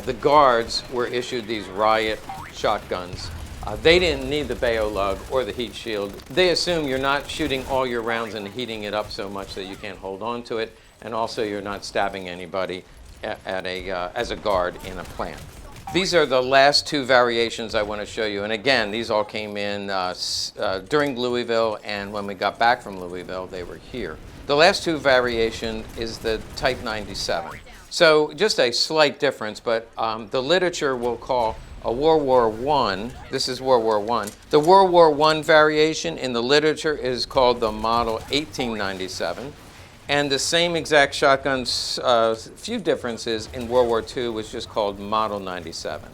The guards were issued these riot shotguns. They didn't need the Bayo lug or the heat shield. They assume you're not shooting all your rounds and heating it up so much that you can't hold on to it, and also you're not stabbing anybody as a guard in a plant. These are the last two variations I want to show you, and again, these all came in during Louisville, and when we got back from Louisville, they were here. The last two variation is the Type 97. So just a slight difference, but the literature will call a World War I, this is World War I. The World War I variation in the literature is called the Model 1897. And the same exact shotgun's few differences in World War II was just called Model 97.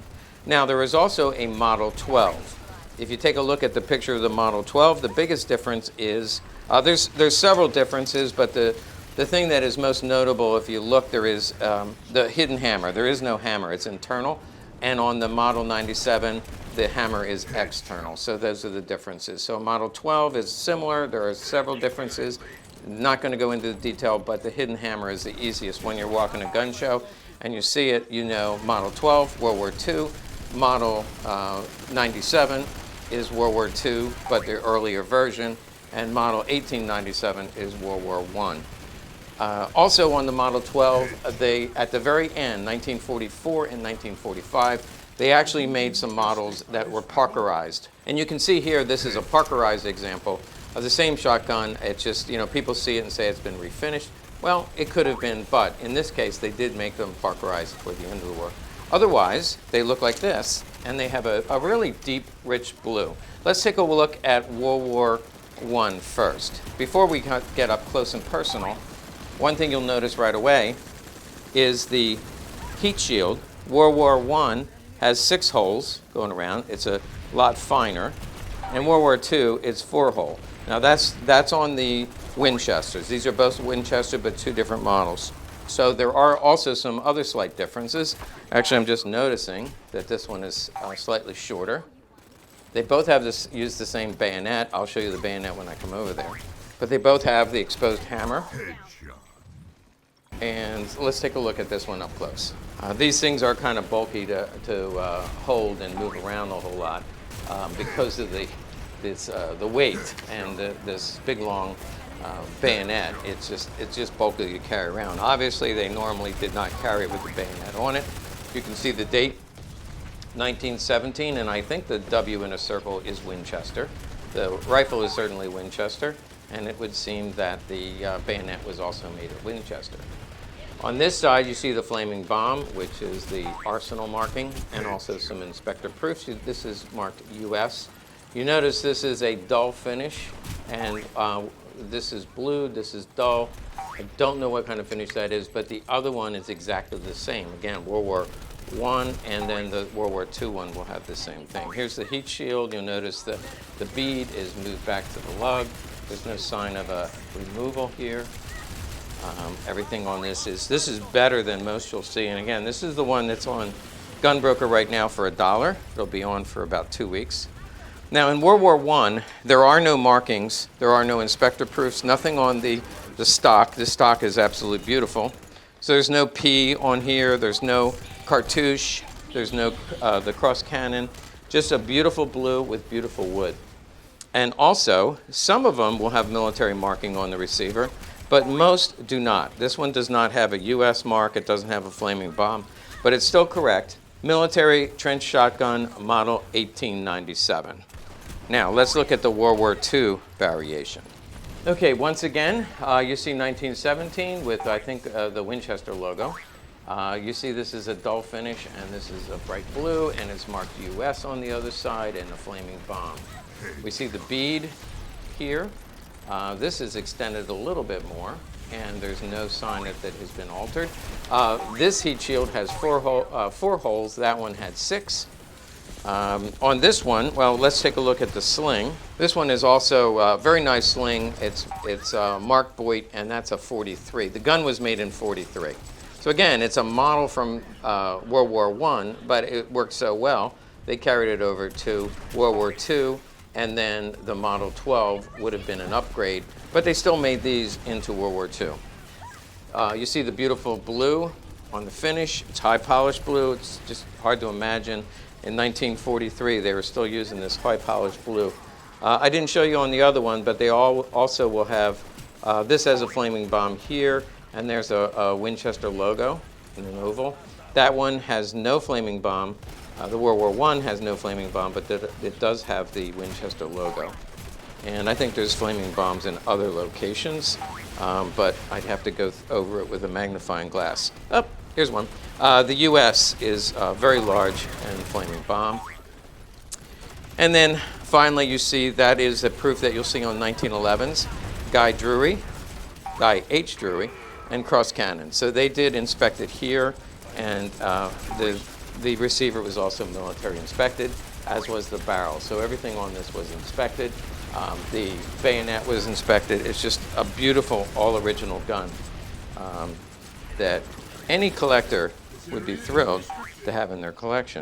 Now there is also a Model 12. If you take a look at the picture of the Model 12, the biggest difference is, there's several differences, but the thing that is most notable, if you look, there is the hidden hammer. There is no hammer, it's internal. And on the Model 97, the hammer is external. So those are the differences. So Model 12 is similar. There are several differences. Not going to go into the detail, but the hidden hammer is the easiest. When you're walking a gun show and you see it, you know Model 12, World War II. Model 97 is World War II, but the earlier version. And Model 1897 is World War I. Also on the Model 12, they, at the very end, 1944 and 1945, they actually made some models that were Parkerized. And you can see here, this is a Parkerized example of the same shotgun. It's just, you know, people see it and say it's been refinished. Well, it could have been, but in this case, they did make them Parkerized toward the end of the war. Otherwise, they look like this, and they have a really deep, rich blue. Let's take a look at World War I first. Before we get up close and personal, one thing you'll notice right away is the heat shield. World War I has 6 holes going around. It's a lot finer. In World War II, it's 4-hole. Now that's on the Winchesters. These are both Winchester, but 2 different models. So there are also some other slight differences. Actually, I'm just noticing that this one is slightly shorter. They both have use the same bayonet. I'll show you the bayonet when I come over there. But they both have the exposed hammer. And let's take a look at this one up close. These things are kind of bulky to hold and move around a whole lot because of the weight and this big long bayonet. It's just bulky to carry around. Obviously, they normally did not carry it with the bayonet on it. You can see the date, 1917, and I think the W in a circle is Winchester. The rifle is certainly Winchester, and it would seem that the bayonet was also made at Winchester. On this side, you see the flaming bomb, which is the arsenal marking, and also some inspector proofs. This is marked US. You notice this is a dull finish, and this is blue, this is dull. I don't know what kind of finish that is, but the other one is exactly the same. Again, World War I, and then the World War II one will have the same thing. Here's the heat shield. You'll notice that the bead is moved back to the lug. There's no sign of a removal here. Everything on this is better than most you'll see. And again, this is the one that's on Gunbroker right now for $1. It'll be on for about 2 weeks. Now in World War I, there are no markings, there are no inspector proofs, nothing on the stock. The stock is absolutely beautiful. So there's no P on here, there's no cartouche, there's no the cross cannon, just a beautiful blue with beautiful wood. And also, some of them will have military marking on the receiver, but most do not. This one does not have a US mark, it doesn't have a flaming bomb, but it's still correct. Military trench shotgun, model 1897. Now, let's look at the World War II variation. Okay, once again, you see 1917 with, I think, the Winchester logo. You see this is a dull finish, and this is a bright blue, and it's marked US on the other side, and a flaming bomb. We see the bead here. This is extended a little bit more, and there's no sign that it has been altered. This heat shield has 4 holes. That one had 6. On this one, well, let's take a look at the sling. This one is also a very nice sling. It's marked Boyd, and that's a 43. The gun was made in 43. So again, it's a model from World War I, but it worked so well, they carried it over to World War II, and then the Model 12 would have been an upgrade, but they still made these into World War II. You see the beautiful blue on the finish. It's high polished blue. It's just hard to imagine. In 1943, they were still using this high polished blue. I didn't show you on the other one, but they all also will have this as a flaming bomb here, and there's a Winchester logo in an oval. That one has no flaming bomb. The World War I has no flaming bomb, but it does have the Winchester logo. And I think there's flaming bombs in other locations, but I'd have to go over it with a magnifying glass. Oh, here's one. The U.S. is very large and flaming bomb. And then finally you see that is a proof that you'll see on 1911s, Guy H. Drury, and Cross Cannon. So they did inspect it here, and the receiver was also military inspected, as was the barrel. So everything on this was inspected. The bayonet was inspected. It's just a beautiful, all-original gun that any collector would be thrilled to have in their collection.